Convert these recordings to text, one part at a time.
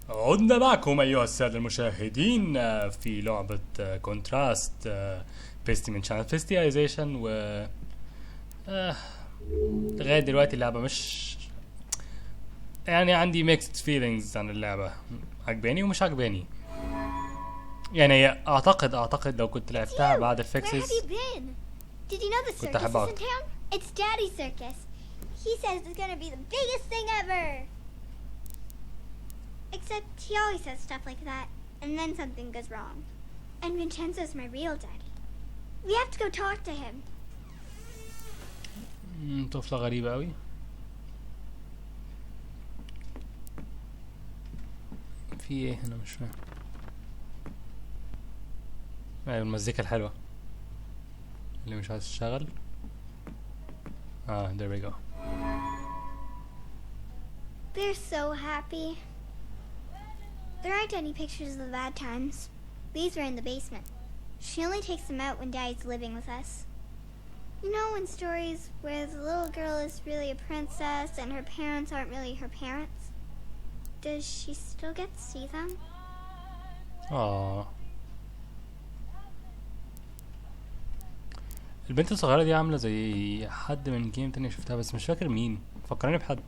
عدنا معكم أيها السادة المشاهدين في لعبة كونتراست بيستي من شانل فيستيايزيشن و آه، لغاية دلوقتي اللعبة مش يعني عندي ميكست فيلينجز عن اللعبة، عجباني ومش عجباني. يعني أعتقد لو كنت لعبتها بعد Where have الفيكسز you been? Did you know the كنت circus is أحبها in أكتر. town? It's Daddy's circus. He says it's gonna be the biggest thing ever. Except he always says stuff like that, and then something goes wrong. And Vincenzo's my real daddy. We have to go talk to him. طفلة غريبة أوي. في ايه هنا مش فاهم. ايوه المزيكا الحلوة اللي مش عايز تشتغل. there we go. They're so happy. There aren't any pictures of the bad times. These are in the basement. She only takes them out when Daddy's living with us. You know, in stories where the little girl is really a princess and her parents aren't really her parents? Does she still get to see them? البنت الصغيرة دي عاملة زي حد من جيم تاني شفتها بس مش فاكر مين، فكرني بحد.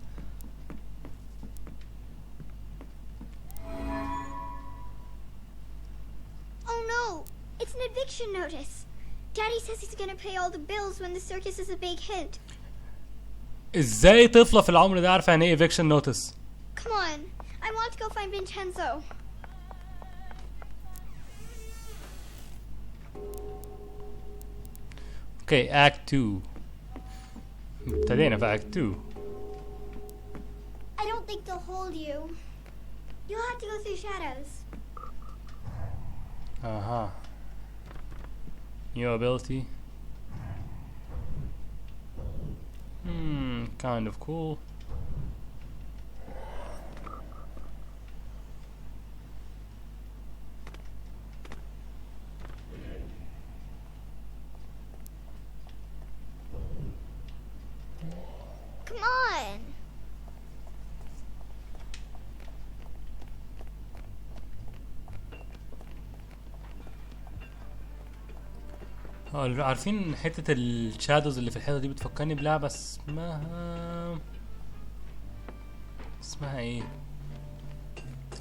Oh no! It's an eviction notice! Daddy says he's gonna pay all the bills when the circus is a big hit. ازاي طفلة في العمر ده عارفة يعني ايه eviction notice؟ Come on! I want to go find Vincenzo. Okay, act 2. ابتدينا في act 2. I don't think they'll hold you. You'll have to go through shadows. New ability. Kind of cool. Come on! عارفين حتة الشادوز اللي في الحيطة دي بتفكرني بلعبة اسمها ايه؟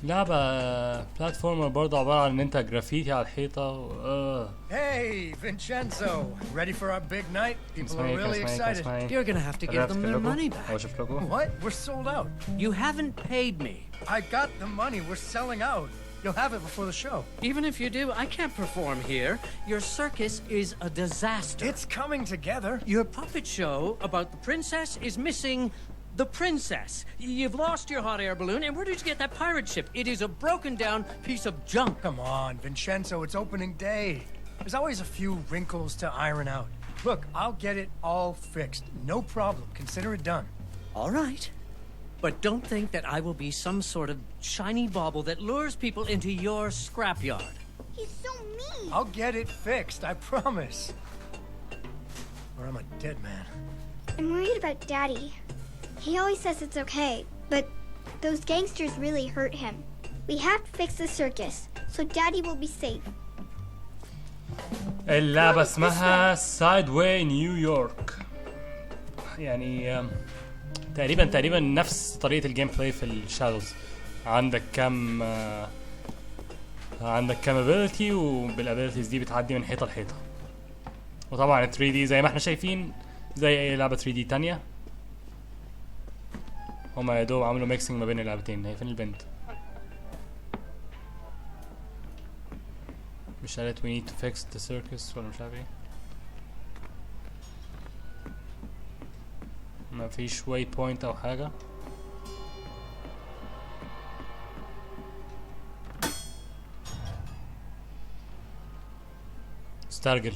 لعبة بلاتفورمر برضه عبارة عن ان انت جرافيتي على الحيطة Hey, Vincenzo! Ready for our big night? People are really excited. You're gonna have to give them their money back. What? We're sold out. You haven't paid me. I got the money. We're selling out. You'll have it before the show. Even if you do, I can't perform here. Your circus is a disaster. It's coming together. Your puppet show about the princess is missing the princess. You've lost your hot air balloon, and where did you get that pirate ship? It is a broken down piece of junk. Come on, Vincenzo, it's opening day. There's always a few wrinkles to iron out. Look, I'll get it all fixed. No problem. Consider it done. All right. But don't think that I will be some sort of shiny bauble that lures people into your scrapyard. He's so mean! I'll get it fixed, I promise. Or I'm a dead man. I'm worried about Daddy. He always says it's okay, but those gangsters really hurt him. We have to fix the circus, so Daddy will be safe. اللعبة اسمها سايدواي نيويورك. يعني تقريبا نفس طريقة الجيم بلاي في الشادوز. عندك كم ابيلتي، وبالابيلتيز دي بتعدي من حيطة لحيطة. وطبعا ال 3D زي ما احنا شايفين زي اي لعبة 3D تانية. هما يا دوب عملوا ميكسينج ما بين اللعبتين. هي فين البنت؟ مش قالت we need to fix the circus ولا مش عارف ايه؟ ما فيش واي بوينت او حاجة. استرجل.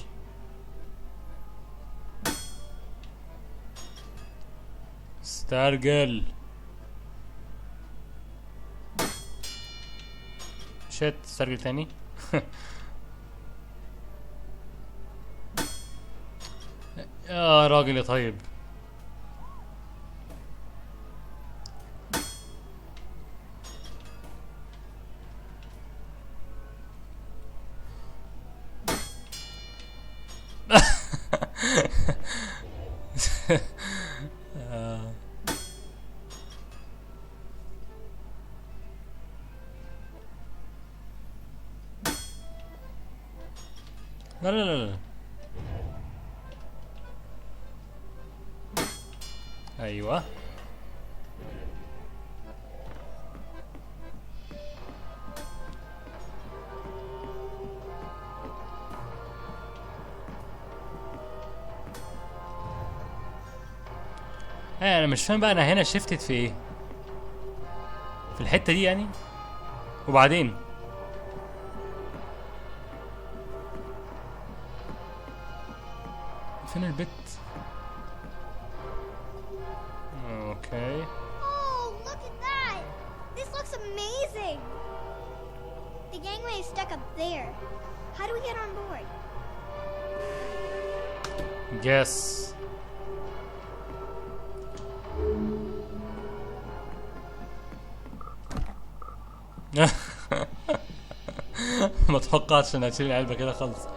شت استرجل تاني. يا راجل يا طيب. لا لا لا لا. ايوه انا مش فاهم بقى، انا هنا شفتت في ايه؟ في الحتة دي يعني؟ وبعدين فين البت؟ اوكي. Oh, look at that! This looks amazing! The gangway is stuck up there. How do we get on board? Guess. ما توقعتش انها تشيل العلبة كده خالص.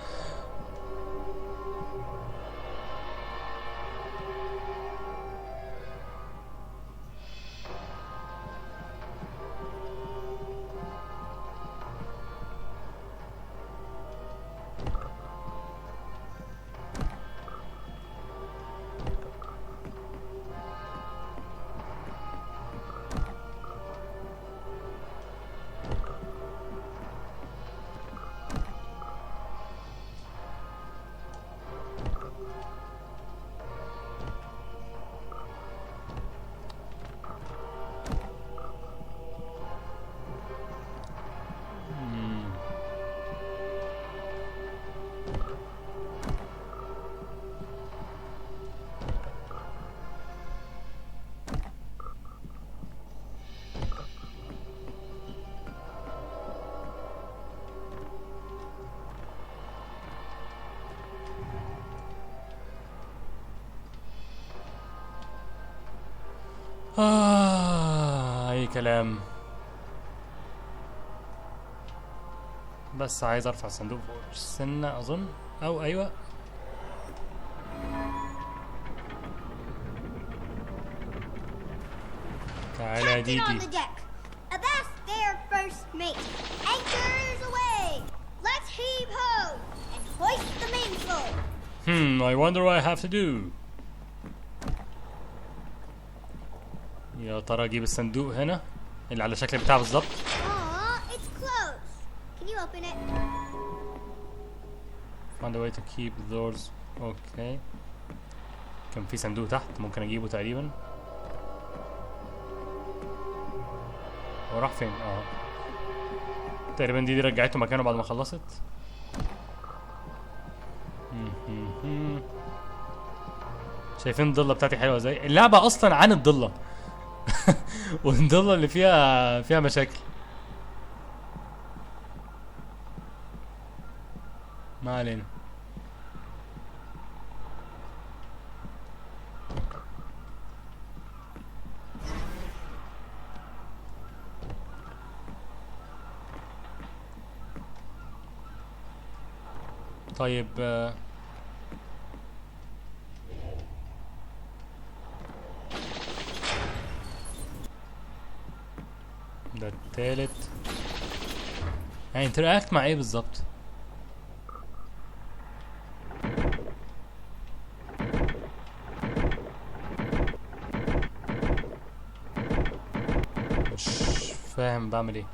اي كلام. بس عايز ارفع الصندوق فوق سنة اظن، او ايوه. تعالى يا Captain ديدي. on the deck. Avast there, first mate. Anchors away. Let's heave ho and hoist the mainsail. I wonder what I have to do. يا ترى اجيب الصندوق هنا اللي على شكل بتاع بالظبط. Aw, it's closed. Can you open it? Find a way to keep the doors. اوكي. كان في صندوق تحت ممكن اجيبه تقريبا. هو راح فين؟ تقريبا دي رجعته مكانه بعد ما خلصت. شايفين الضلة بتاعتي حلوة ازاي؟ اللعبة اصلا عن الضلة. والضلة اللي فيها مشاكل. ما علينا. طيب ده التالت. يعني انتراكت مع ايه بالظبط؟ مش فاهم بعمل ايه.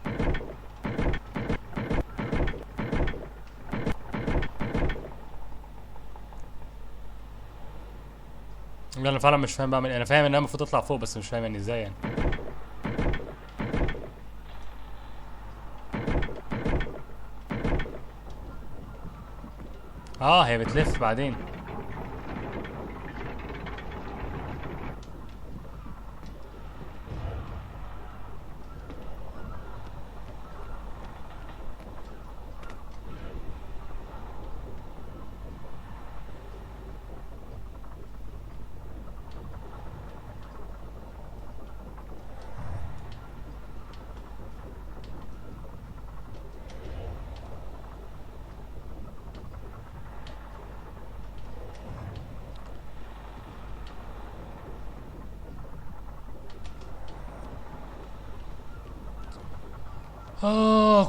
لا انا فعلا مش فاهم بعمل ايه. انا فاهم ان انا المفروض اطلع فوق بس مش فاهم يعني ازاي يعني. هي بتلف بعدين.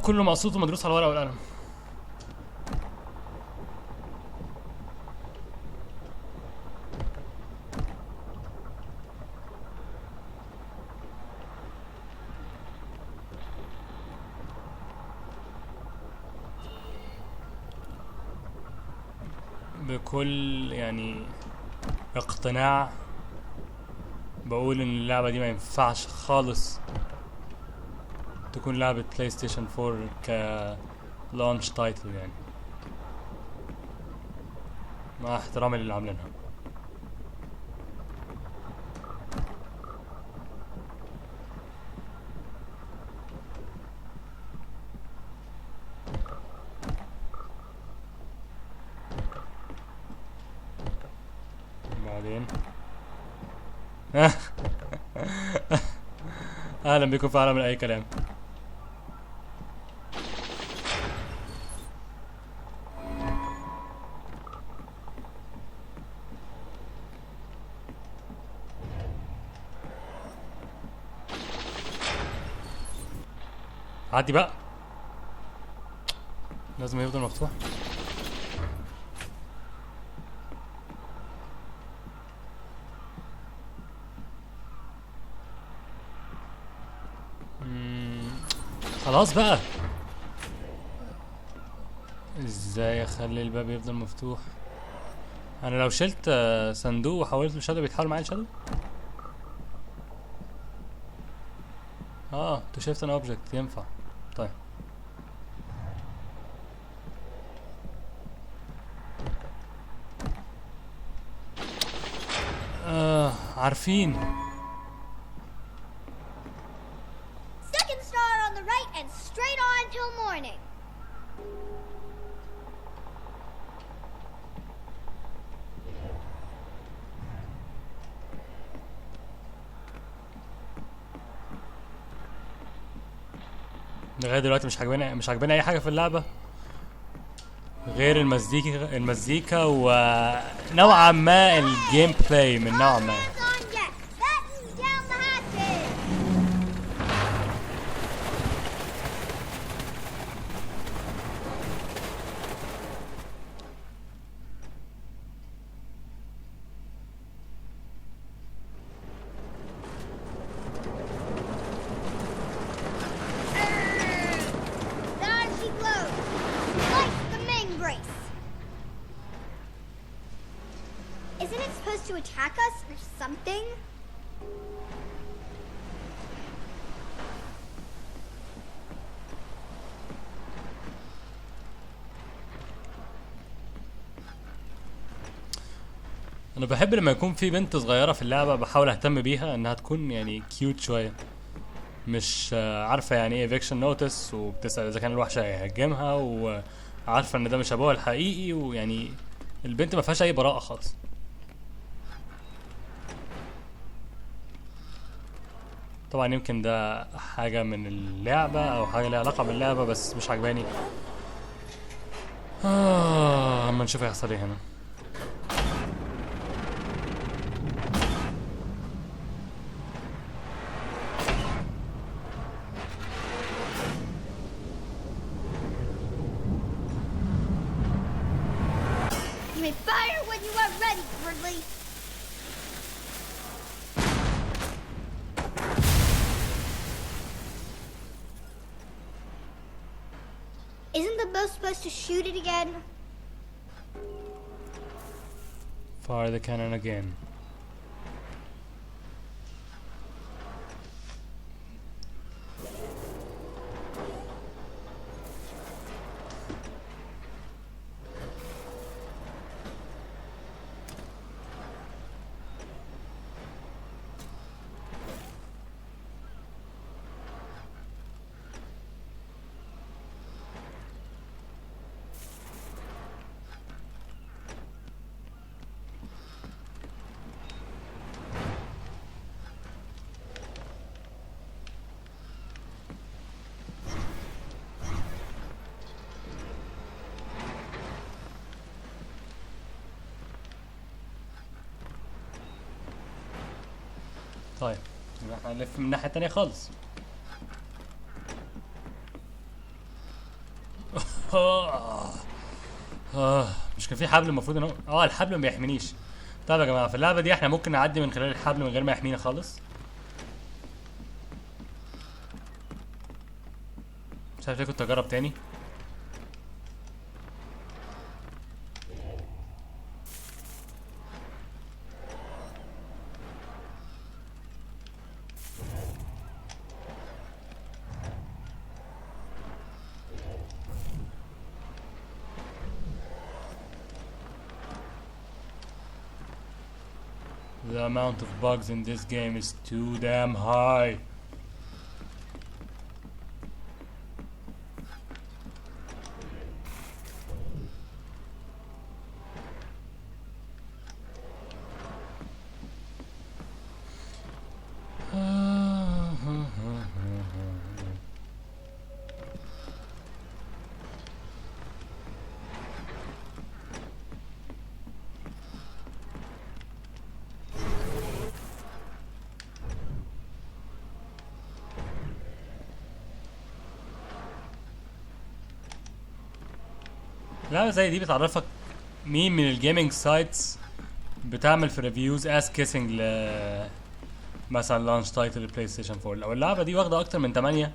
كله مقصود ومدروس على الورقة والقلم. بكل يعني اقتناع بقول ان اللعبة دي ما ينفعش خالص تكون لعبة بلاي ستيشن 4 ك لانش تايتل يعني، مع احترامي للي عاملينها. بعدين اهلا بكم في عالم اي كلام. عدي بقى، لازم يفضل مفتوح. خلاص بقى، ازاي اخلي الباب يفضل مفتوح؟ انا لو شلت صندوق وحولته لشادو بيتحول معايا لشادو؟ تو شيفت ان اوبجكت ينفع. طيب عارفين. Second star on the right and straight on till morning. لغايه دلوقتي مش عاجباني اي حاجه في اللعبه غير المزيكا ونوعا ما الجيم بلاي من نوع ما. Hands on deck. Batten down the hatches. Down she blows. Like the main brace. Isn't it supposed to attack us or something? انا بحب لما يكون في بنت صغيره في اللعبه، بحاول اهتم بيها انها تكون يعني كيوت شويه، مش عارفه يعني ايه ايفيكشن نوتس، وبتسال اذا كان الوحش هيهاجمها، وعارفه ان ده مش ابوها الحقيقي، ويعني البنت ما فيهاش اي براءه خالص. طبعا يمكن ده حاجه من اللعبه او حاجه ليها علاقه باللعبه، بس مش عجباني. اما نشوف هيحصل ايه هنا. You may fire when you are ready, Gridley. Isn't the bow supposed to shoot it again? Fire the cannon again. طيب يبقى احنا هنلف من الناحية التانية خالص. مش كان في حبل المفروض ان هو الحبل ما بيحمينيش. طيب يا جماعة، في اللعبة دي احنا ممكن نعدي من خلال الحبل من غير ما يحمينا خالص. مش عارف ليه كنت اجرب تاني. The amount of bugs in this game is too damn high. لعبة زي دي بتعرفك مين من الجيمنج سايتس بتعمل في ريفيوز اس كيسنج ل مثلا لانش تايتل البلاي ستيشن 4. لو اللعبة دي واخدة اكتر من 8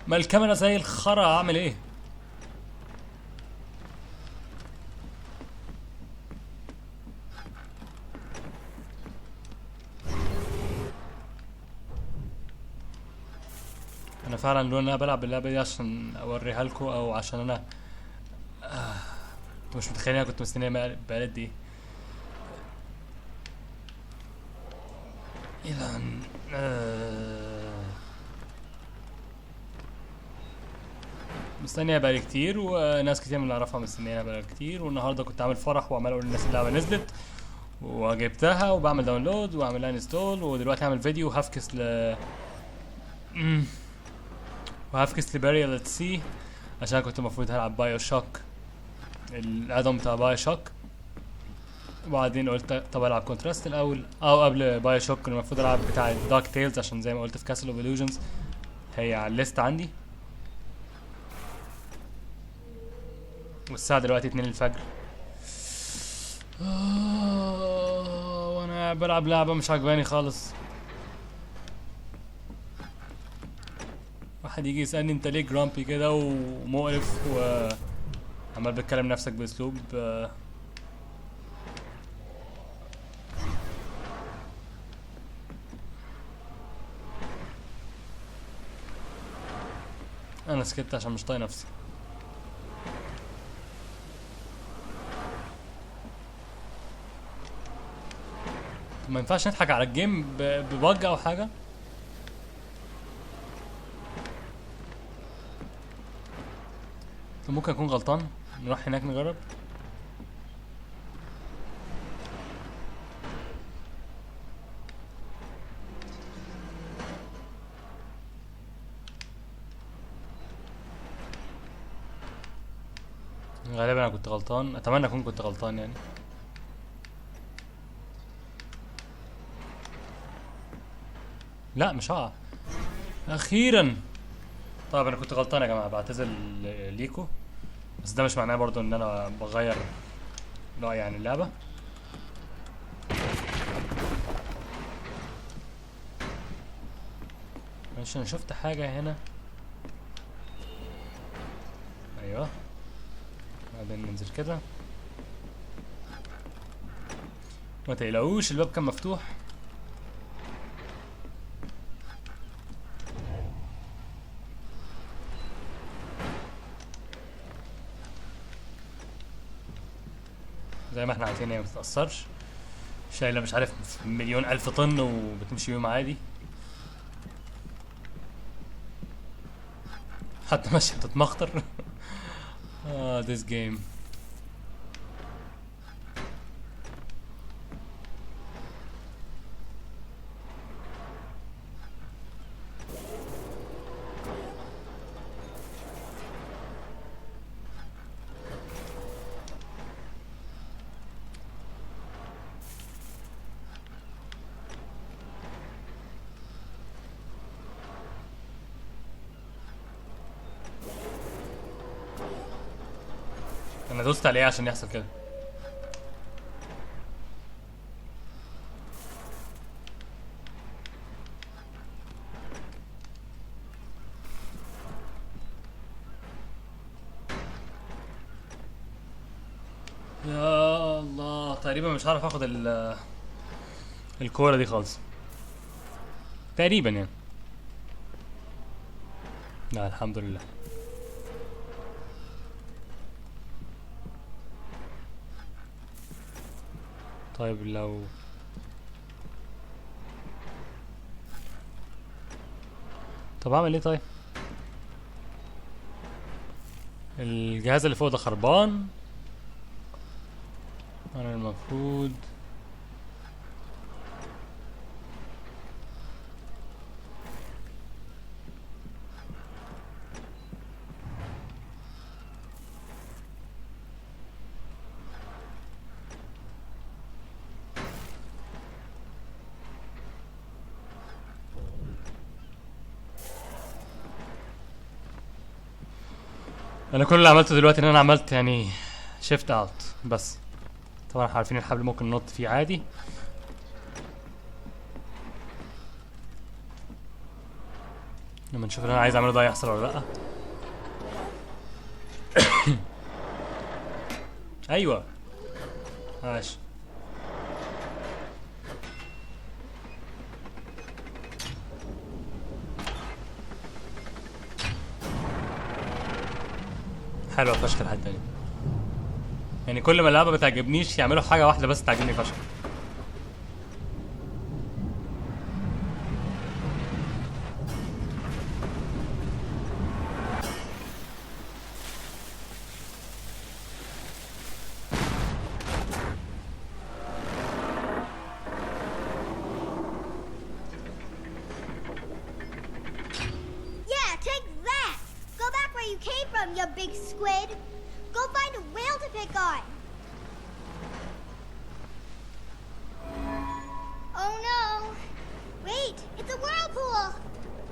ما الكاميرا زي الخرا، اعمل ايه؟ انا فعلا لو انا بلعب اللعبه دي عشان اوريها لكم او عشان انا انتوا مش متخيلين انا كنت مستنيه بقالي قد ايه. اذا مستنيه بقالي كتير، وناس كتير من اللي اعرفها مستنيها بقالي كتير، والنهارده كنت عامل فرح وعمال اقول للناس اللعبه نزلت وجبتها وبعمل داونلود واعمل لها انستول، ودلوقتي هعمل فيديو وهفكس وهفكس لباريال سي عشان كنت المفروض هلعب بايو شوك الادوم بتاع بايو شوك، وبعدين قلت طب العب كونتراست الاول او قبل بايو شوك المفروض العب بتاع دارك تيلز عشان زي ما قلت في كاسل اوف إلوجنز هي على الليست عندي. والساعة دلوقتي 2 الفجر وانا بلعب لعبة مش عجباني خالص. واحد يجي يسألني انت ليه جرامبي كده ومقرف وعمال بتكلم نفسك باسلوب انا سكت عشان مش طايق نفسي. ما ينفعش نضحك على الجيم ببج او حاجه. ممكن اكون غلطان، نروح هناك نجرب. غالبا انا كنت غلطان، اتمنى اكون كنت غلطان يعني. لا مش هقع اخيرا. طيب انا كنت غلطان يا جماعه، بعتذر ليكو، بس ده مش معناه برضو ان انا بغير رايي عن اللعبه. ماشي انا شفت حاجه هنا، ايوه بعدين ننزل كده. ما تقلقوش الباب كان مفتوح. زي ما احنا عايزين هي متتأثرش، شايلة مش عارف مليون ألف طن وبتمشي بيهم عادي، حتى ماشية بتتمخطر. this game. انا دوست عليه عشان يحصل كده. يا الله تقريبا مش هعرف اخد الكورة دي خالص تقريبا يعني. لا الحمد لله. طيب لو طب اعمل ايه؟ طيب الجهاز اللي فوق ده خربان. انا المفروض انا كل اللي عملته دلوقتي ان انا عملت يعني شيفت اوت بس. طبعا احنا عارفين الحبل ممكن ننط فيه عادي. لما نشوف اللي انا عايز اعمله ده هيحصل ولا لا. ايوه ماشي. حلوة فشخ الحتة دي. يعني كل ما اللعبة بتعجبنيش يعملوا حاجة واحدة بس تعجبني فشخ. Yeah, take that! Go back where you came from, you big squid! Go find a whale to pick on! Oh no! Wait, it's a whirlpool!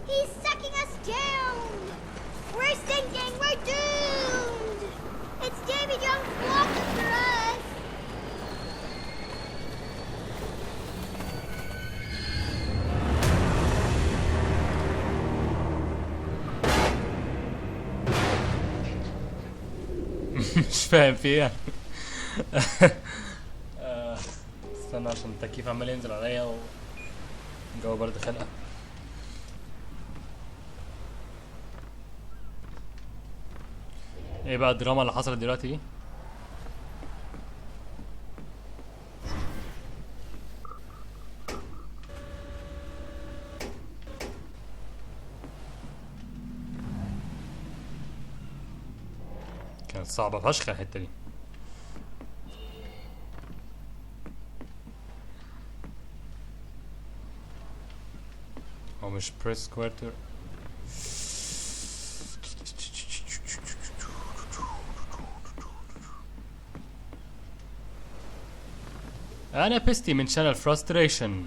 He's sucking us down! We're sinking! We're doomed! It's Davy Jones walking for us! مش فاهم في ايه. استنى عشان التكييف عمال ينزل عليا والجو برد خلقة. ايه بقى الدراما اللي حصلت دلوقتي دي؟ كانت صعبة فشخ الحتة دي. هو مش بريس كوارتر. انا بيستي من شانل فرستريشن.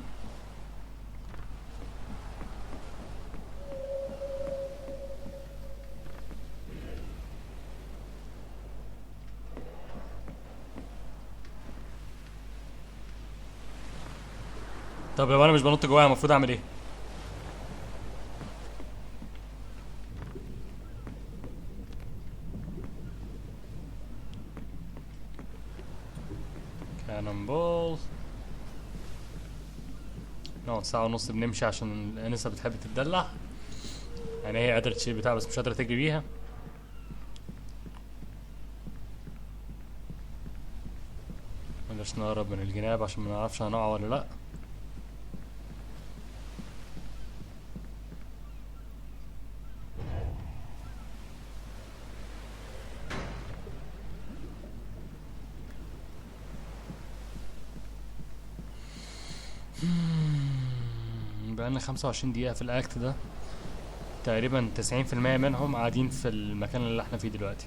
طب لو انا مش بنط جواها المفروض اعمل ايه؟ كانون بول. نقعد ساعة ونص بنمشي عشان الانسة بتحب تتدلع. يعني هي قادرة تشيل بتاع بس مش قادرة تجري بيها. بلاش نقرب من الجناب عشان ما نعرفش هنقع ولا لا. بقالنا 25 دقيقة في الأكت ده. تقريبا 90% منهم قاعدين في المكان اللي احنا فيه دلوقتي.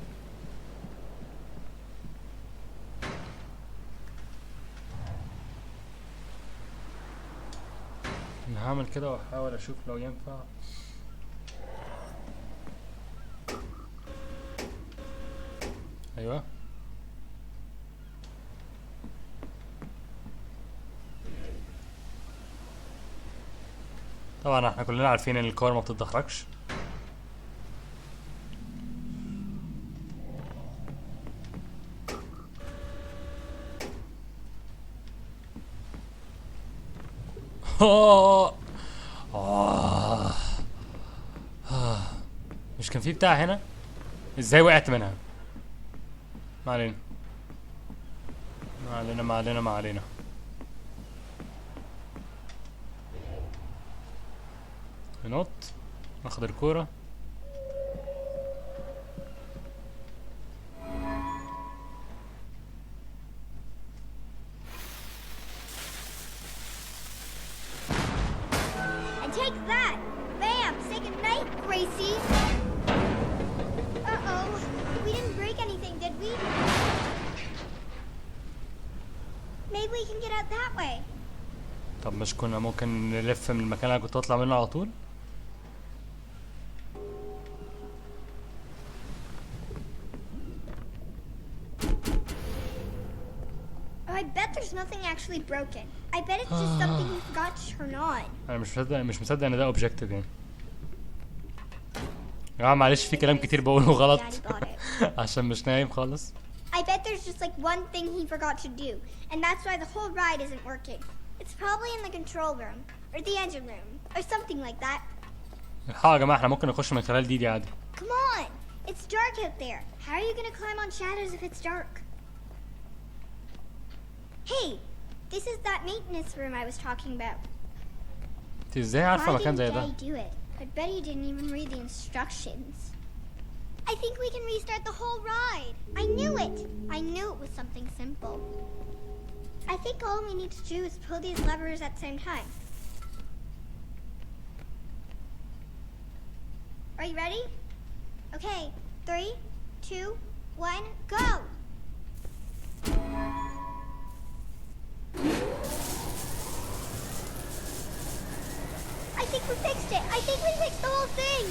أنا هعمل كده وأحاول أشوف لو ينفع. أيوه طبعا احنا كلنا عارفين ان الكور ما بتتدحرجش. مش كان في بتاع هنا؟ ازاي وقعت منها؟ ما علينا ما علينا ما علينا ما علينا. ننط ناخد الكورة. And take that! Bam! Say goodnight, Gracie! Uh-oh. We didn't break anything, did we? Maybe we can get out that way. طب مش كنا ممكن نلف من المكان اللي كنت اطلع منه على طول؟ Oh, I bet there's nothing actually broken. I bet it's just something you forgot to turn on. انا مش مصدق ان ده اوبجيكتيف يعني. يا جماعة معلش في كلام كتير بقوله غلط Daddy bought it. عشان مش نايم خالص. I bet there's just like one thing he forgot to do, and that's why the whole ride isn't working. It's probably in the control room, or the engine room, or something like that. الحقوا يا جماعة احنا ممكن نخش من خلال دي عادي. Come on! It's dark out there. How are you gonna climb on shadows if it's dark? Hey! This is that maintenance room I was talking about. انت ازاي عارفة Why مكان didn't زي ده؟ Daddy do it? I bet he didn't even read the instructions. I think we can restart the whole ride. I knew it. I knew it was something simple. I think all we need to do is pull these levers at the same time. Are you ready? Okay, 3, 2, 1, go! I think we fixed it. I think we fixed the whole thing.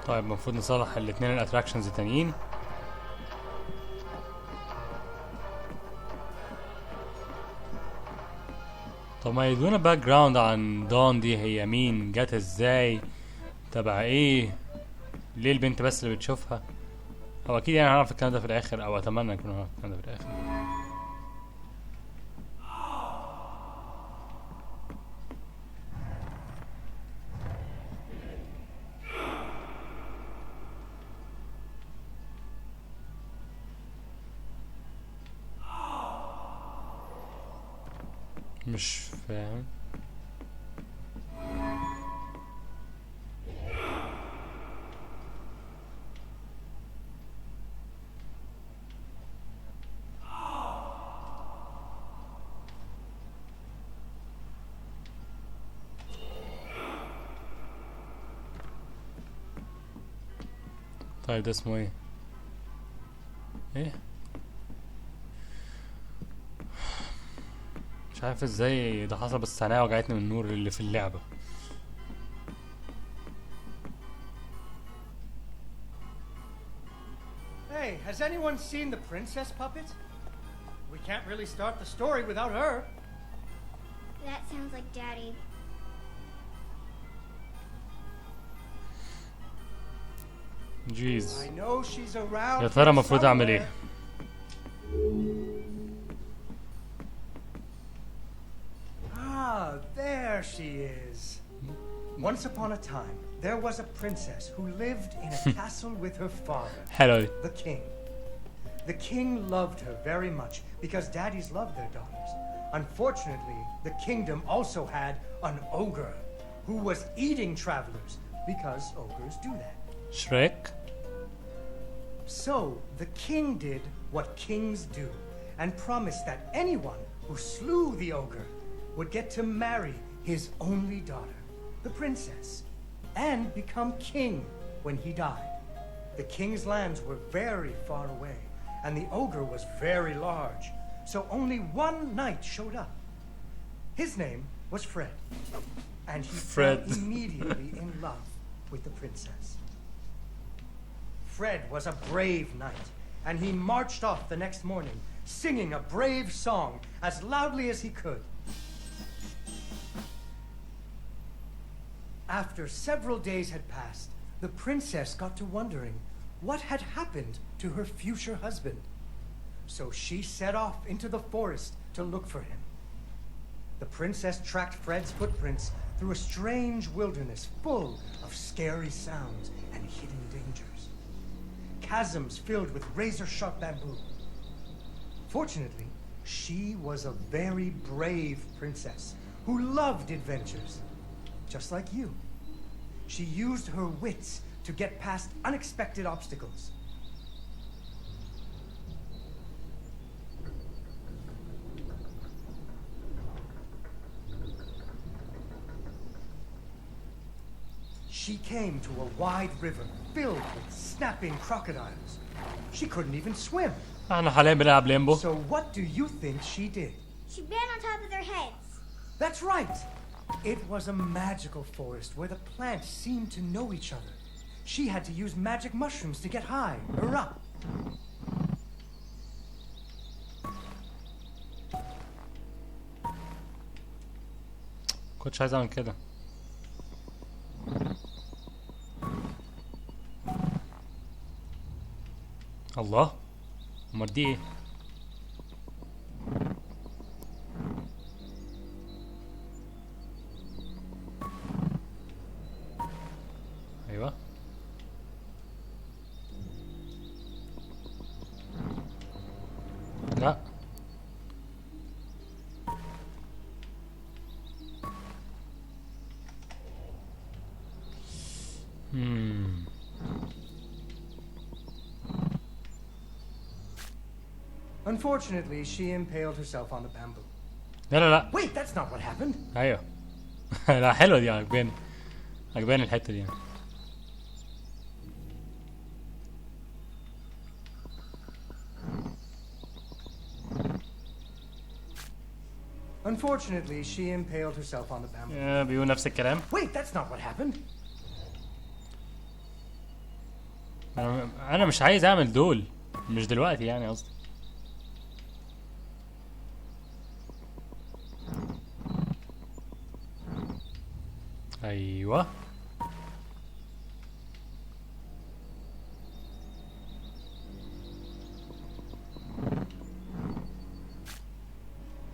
طيب المفروض نصلح الاتنين الاتراكشنز التانيين. طب ما يدونا باك جراوند عن دون دي، هي مين؟ جت ازاي؟ تبع ايه؟ ليه البنت بس اللي بتشوفها؟ او اكيد يعني هنعرف الكلام ده في الاخر، او اتمنى نكون هنعرف الكلام ده في الاخر. مش فاهم. طيب ده اسمه ايه؟ ايه؟ مش عارف ازاي ده حصل، بس عينيا وجعتني من النور اللي في اللعبة. Hey, has anyone seen the princess puppet? We can't really start the story without her. That sounds like Daddy. جيز. I know she's around. يا ترى المفروض اعمل somewhere. ايه؟ Ah, there she is. Once upon a time, there was a princess who lived in a castle with her father, حلوة دي. the king. The king loved her very much because daddies loved their daughters. Unfortunately, the kingdom also had an ogre who was eating travelers because ogres do that. شريك. So the king did what kings do and promised that anyone who slew the ogre would get to marry his only daughter, the princess, and become king when he died. The king's lands were very far away, and the ogre was very large, so only one knight showed up. His name was Fred, and he Fred. fell immediately in love with the princess. Fred was a brave knight, and he marched off the next morning, singing a brave song as loudly as he could. After several days had passed, the princess got to wondering what had happened to her future husband. So she set off into the forest to look for him. The princess tracked Fred's footprints through a strange wilderness full of scary sounds and hidden dangers. Chasms filled with razor-sharp bamboo. Fortunately, she was a very brave princess who loved adventures, just like you. She used her wits to get past unexpected obstacles. She came to a wide river filled with snapping crocodiles. She couldn't even swim. احنا حاليا بنلعب ليمبو. So what do you think she did? She ran on top of their heads. That's right! It was a magical forest where the plants seemed to know each other. She had to use magic mushrooms to get high or up. كنتش عايز اعمل كده. الله، امال دي ايه؟ ايوه لا Unfortunately, she impaled herself on the bamboo. لا لا لا. Wait, that's not what happened. ايوه. لا حلوه دي، عجباني الحته دي. Unfortunately, she impaled herself on the bamboo. بيقول نفس الكلام. Wait, that's not what happened. انا مش عايز اعمل دول، مش دلوقتي يعني قصدي. ايوه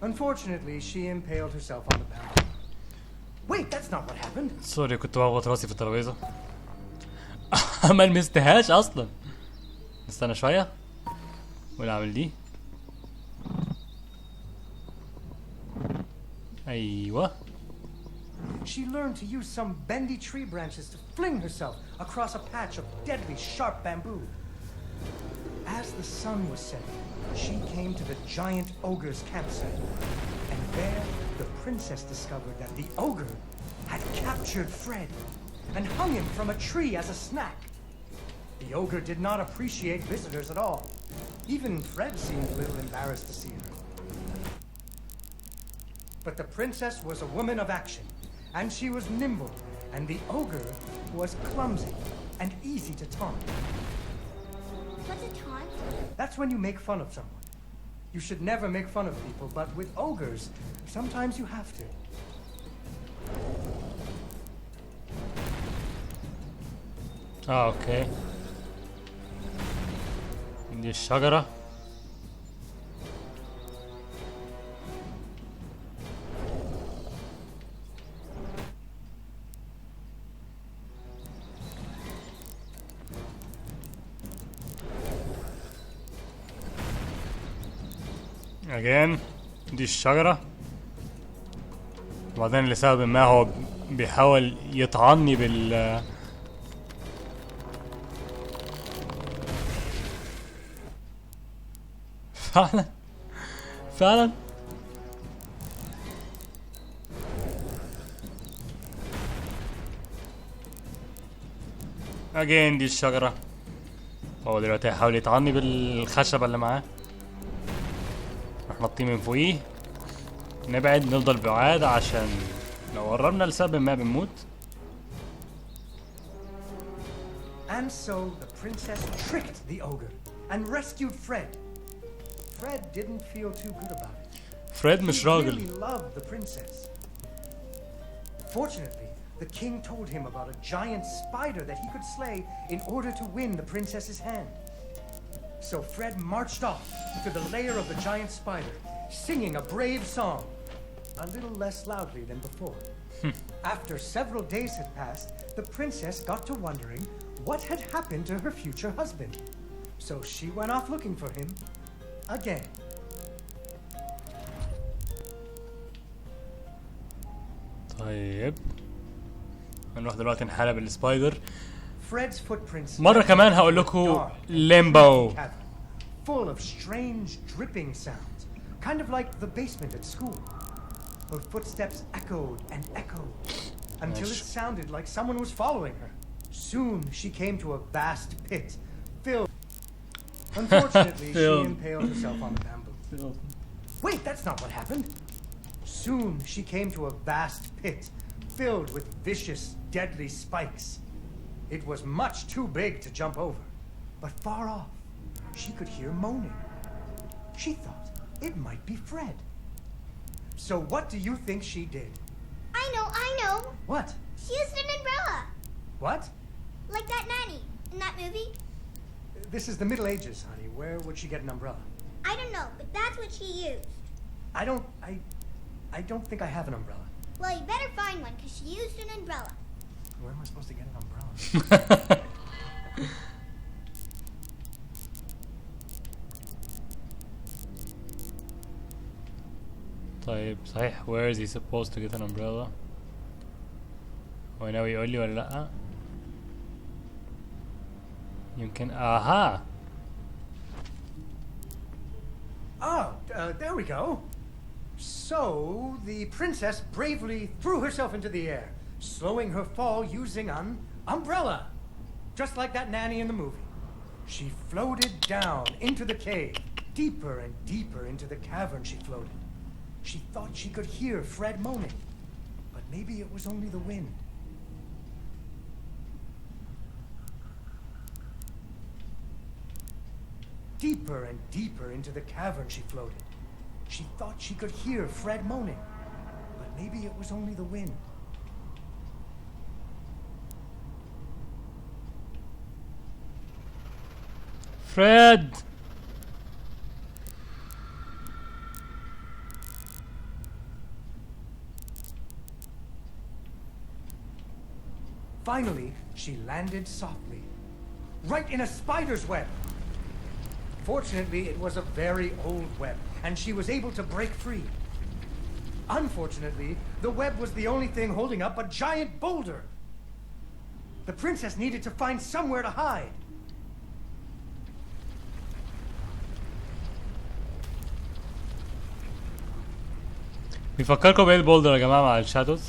Unfortunately, she impaled herself on the bamboo. Wait, that's not what happened. سوري، كنت بخبط راسي في الترابيزه. ما لمستهاش اصلا. استنى شويه ونعمل دي. ايوه. She learned to use some bendy tree branches to fling herself across a patch of deadly sharp bamboo. As the sun was setting, she came to the giant ogre's campsite. And there, the princess discovered that the ogre had captured Fred and hung him from a tree as a snack. The ogre did not appreciate visitors at all. Even Fred seemed a little embarrassed to see her. But the princess was a woman of action, and she was nimble, and the ogre was clumsy and easy to taunt. What's a taunt? That's when you make fun of someone. You should never make fun of people, but with ogres, sometimes you have to. اوكي. دي الشجرة. again دي الشجرة. وبعدين لسبب ما هو بيحاول يطعني بال فعلا again دي الشجرة. هو دلوقتي هيحاول يطعني بالخشبة اللي معاه. نروح نطيه من فوقيه، نبعد، نفضل بعاد عشان لو قربنا لسبب ما بنموت. And so the princess tricked the ogre and rescued Fred. Fred didn't feel too good about it. فريد مش He راجل. really loved the princess. Fortunately, the king told him about a giant spider that he could slay in order to win the princess's hand. So Fred marched off to the lair of the giant spider, singing a brave song, a little less loudly than before. After several days had passed, the princess got to wondering what had happened to her future husband. So she went off looking for him again. طيب هنروح دلوقتي نحارب السبايدر. Fred's footprints مرة كمان هقول لكم ليمبو. Full of strange dripping sounds, kind of like the basement at school. Her footsteps echoed and echoed until it sounded like someone was following her. Soon she came to a vast pit filled. Unfortunately, she impaled herself on the bamboo. Wait, that's not what happened. Soon she came to a vast pit filled with vicious, deadly spikes. It was much too big to jump over, but far off, she could hear moaning. She thought it might be Fred. So what do you think she did? I know. What? She used an umbrella. What? Like that nanny in that movie. This is the Middle Ages, honey. Where would she get an umbrella? I don't know, but that's what she used. I don't think I have an umbrella. Well, you better find one, because she used an umbrella. Where am I supposed to get an umbrella? طيب صحيح where is he supposed to get an umbrella؟ هو ناوي يقول لي ولا لأ؟ يمكن There we go. So the princess bravely threw herself into the air, slowing her fall using an umbrella, just like that nanny in the movie. She floated down into the cave. Deeper and deeper into the cavern she floated. She thought she could hear Fred moaning, but maybe it was only the wind. Deeper and deeper into the cavern she floated. She thought she could hear Fred moaning, but maybe it was only the wind. Fred! Finally, she landed softly, right in a spider's web. Fortunately, it was a very old web, and she was able to break free. Unfortunately, the web was the only thing holding up a giant boulder. The princess needed to find somewhere to hide. بيفكركم بايه البولدر يا جماعة مع الشادوز؟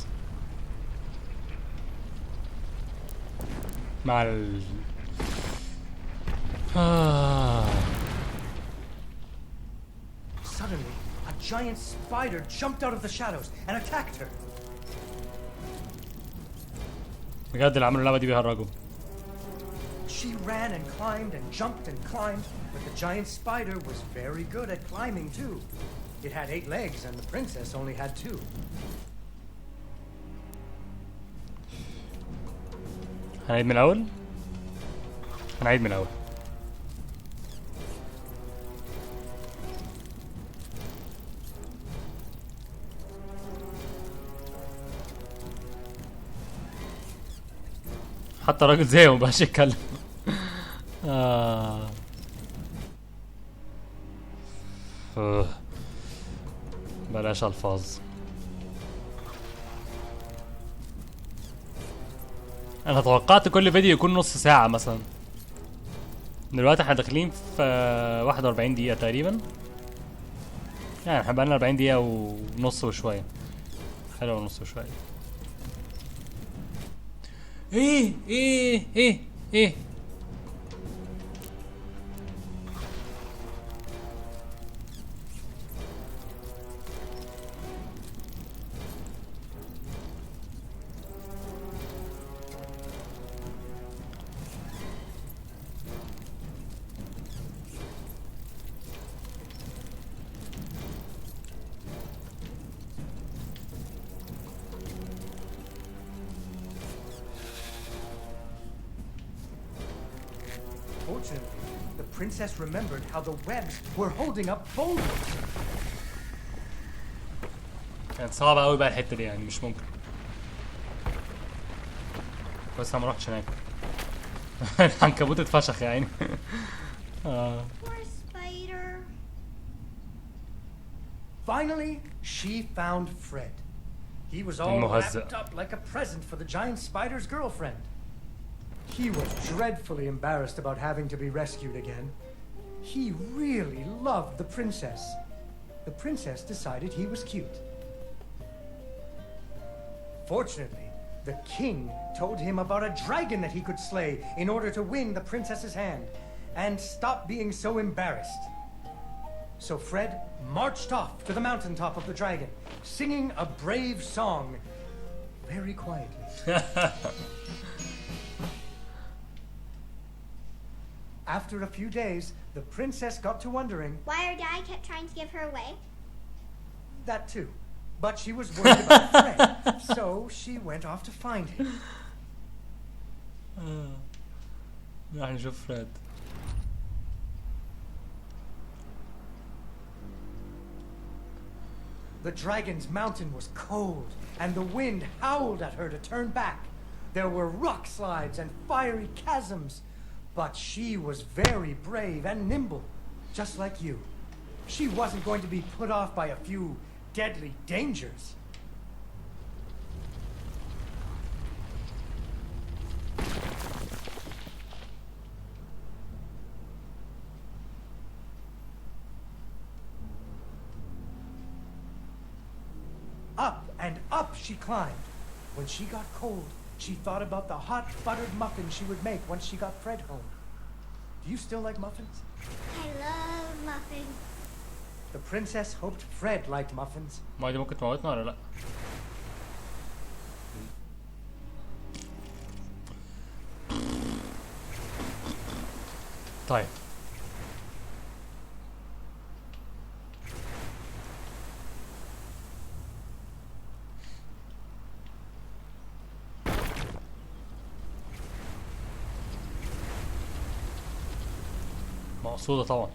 مع ال Suddenly, a giant spider jumped out of the shadows and attacked her. بجد اللي عملوا اللعبة دي بيهرجوا. She ran and climbed and jumped and climbed, but the giant spider was very good at climbing too. It had 8 legs and the princess only had 2. هنعيد من الأول؟ هنعيد من الأول. حتى راجل زيه مبقاش يتكلم. بلاش الفاظ. انا توقعت كل فيديو يكون نص ساعة مثلا. دلوقتي احنا داخلين في 41 دقيقة تقريبا. يعني احنا بقالنا 40 دقيقة ونص وشوية. حلو ونص وشوية. ايه Fortunately, the princess remembered how the webs were holding up boulders. كانت صعبة أوي بقى الحتة دي يعني مش ممكن. بس أنا مروحتش هناك. العنكبوت اتفشخ يا عيني. Poor spider. Finally, she found Fred. He was all المهزأ. wrapped up like a present for the giant spider's girlfriend. He was dreadfully embarrassed about having to be rescued again. He really loved the princess. The princess decided he was cute. Fortunately, the king told him about a dragon that he could slay in order to win the princess's hand and stop being so embarrassed. So Fred marched off to the mountaintop of the dragon, singing a brave song very quietly. After a few days, the princess got to wondering, Why her dad kept trying to give her away? that too. But she was worried about Fred, so she went off to find him. راح نشوف فريد. The dragon's mountain was cold, and the wind howled at her to turn back. There were rock slides and fiery chasms, but she was very brave and nimble, just like you. She wasn't going to be put off by a few deadly dangers. Up and up she climbed. When she got cold, she thought about the hot buttered muffins she would make once she got Fred home. Do you still like muffins? I love muffins. The princess hoped Fred liked muffins. ما دي ممكن تموتنا ولا لأ؟ طيب. مقصودة طبعا.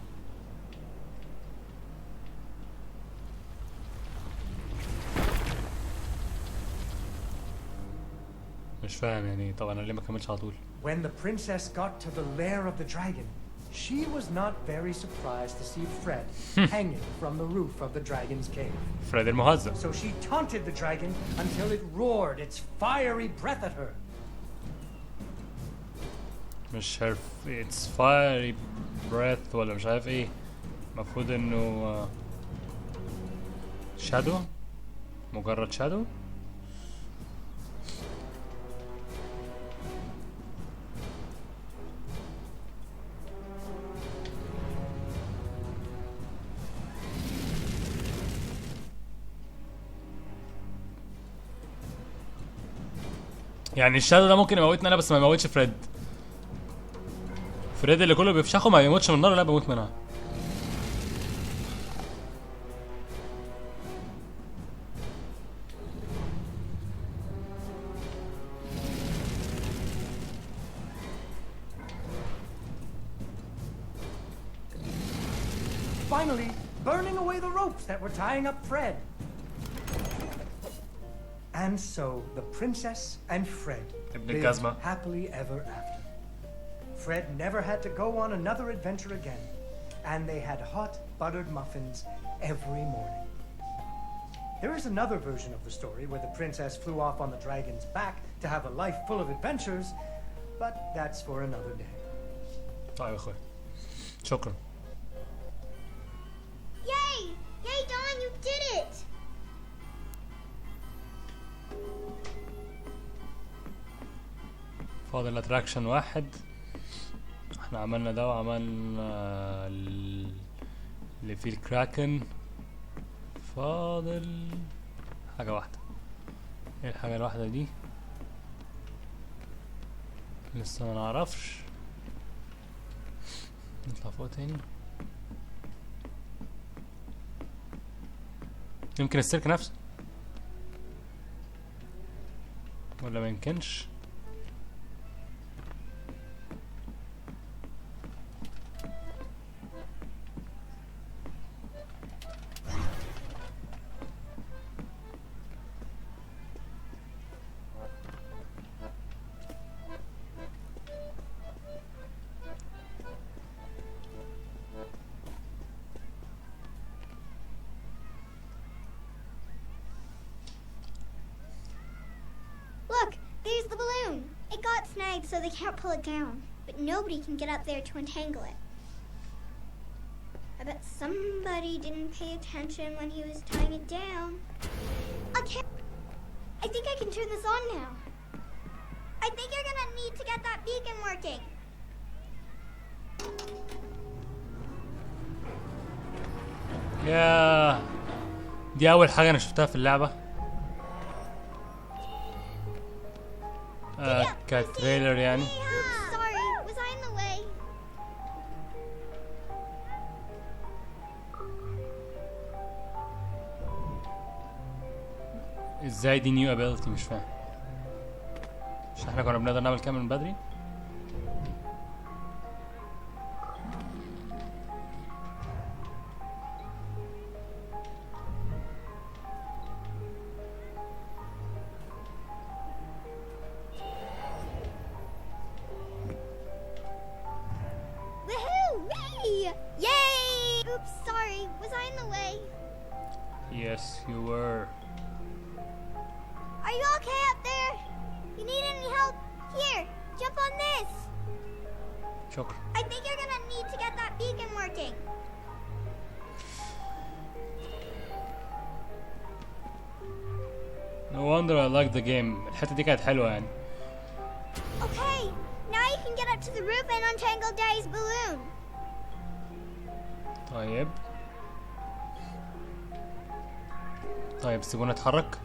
مش فاهم يعني طبعا انا ليه ما كملش على طول. When the princess got to the lair of the dragon, she was not very surprised to see Fred hanging from the roof of the dragon's cave. فريد المهزأ. So she taunted the dragon until it roared its fiery breath at her. مش عارف it's fiery breath ولا مش عارف ايه. المفروض انه شادو، مجرد شادو. يعني الشادو ده ممكن يموتني انا بس ما يموتش فريد. فريد اللي كله بيفشخه ما يموتش من النار، لا بموت منها. Finally, burning away the ropes that were tying up Fred. And so the princess and Fred ابن lived الجزمة. happily ever after. Fred never had to go on another adventure again, and they had hot buttered muffins every morning. There is another version of the story where the princess flew off on the dragon's back to have a life full of adventures, but that's for another day. طيب يا اخوي شكرا. Yay! Yay, Dawn, you did it! فاضل اتراكشن واحد. احنا عملنا ده وعملنا اللي فيه الكراكن. فاضل حاجة واحدة. ايه الحاجة الواحدة دي؟ لسه ما نعرفش. نطلع فوق تاني. يمكن السيرك نفسه ولا ما يمكنش. There's the balloon. It got snagged so they can't pull it down. But nobody can get up there to untangle it. I bet somebody didn't pay attention when he was tying it down. Okay. I think I can turn this on now. I think you're gonna need to get that beacon working. يا دي اول حاجه انا شفتها في اللعبه كتريلر يعني. Oops, sorry. Was I in the way? ازاي دي نيو ابيلتي؟ مش فاهم. مش احنا كنا بنقدر نعمل كده من بدري؟ Woohoo! Yay! Oops, sorry. Was I in the way? Yes, you were. Are you okay up there? You need any help? Here, jump on this. شكرا. I think you're gonna need to get that beacon working. No wonder I like the game. الحتة دي كانت حلوة يعني. Okay, now you can get up to the roof and untangle Daddy's balloon. طيب سيبونا نتحرك.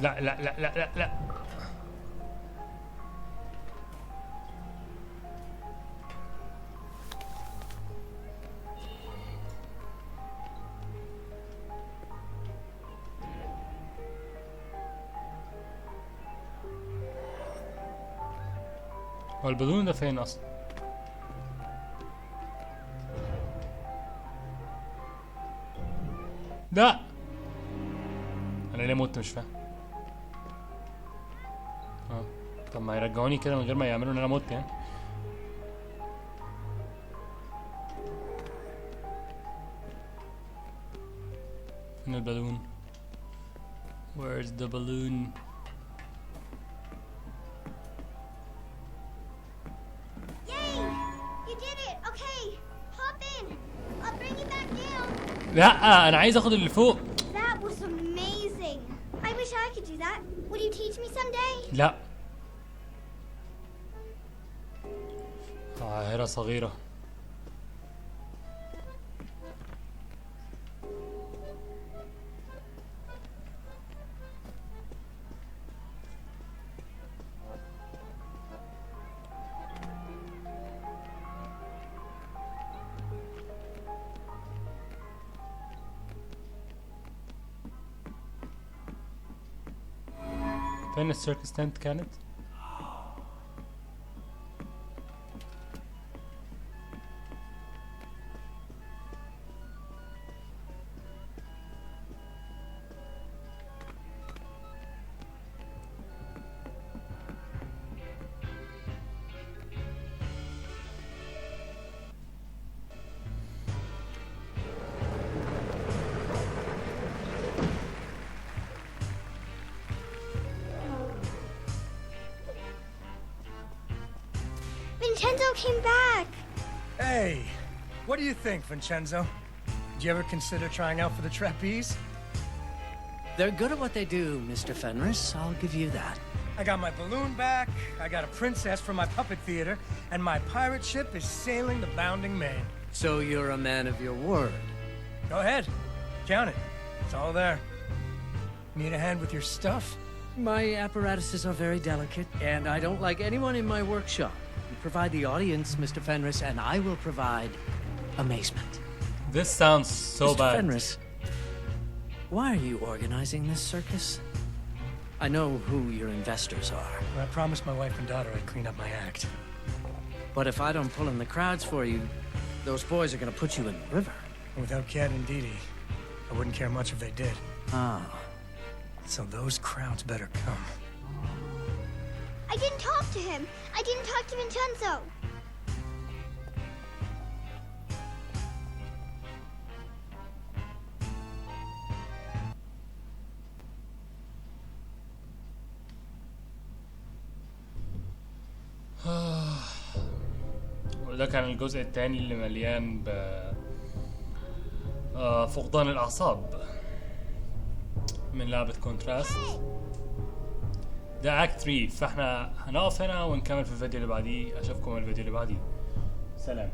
لا لا لا لا لا لا. هو البالون ده فين اصلا؟ لا انا ليه مت؟ مش فاهم. طب ما يرجعوني كده من غير ما يعملوا ان انا مت يعني. فين البالون؟ Where's the balloon? Yay! You did it! Okay, hop in. I'll bring you back down. لا انا عايز اخد اللي فوق. That was amazing. I wish I could do that. Would you teach me someday? لا. عاهرة صغيرة. فين السيركس تنت كانت؟ Vincenzo came back. Hey, what do you think, Vincenzo? Did you ever consider trying out for the trapeze? They're good at what they do, Mr. Fenris. I'll give you that. I got my balloon back, I got a princess from my puppet theater, and my pirate ship is sailing the bounding main. So you're a man of your word. Go ahead, count it. It's all there. Need a hand with your stuff? My apparatuses are very delicate, and I don't like anyone in my workshop. You provide the audience, Mr. Fenris, and I will provide amazement. This sounds so Mr. bad. Fenris, why are you organizing this circus? I know who your investors are. Well, I promised my wife and daughter I'd clean up my act. But if I don't pull in the crowds for you, those boys are gonna put you in the river. Without Cat and Dee Dee, I wouldn't care much if they did. Ah. So those crowds better come. I didn't talk to him. I didn't talk to Vincenzo. وده كان الجزء الثاني اللي مليان ب فقدان الأعصاب من لعبة كونتراست. ده اكت 3، فاحنا هنقف هنا ونكمل في الفيديو اللي بعديه. اشوفكم الفيديو اللي بعديه. سلام.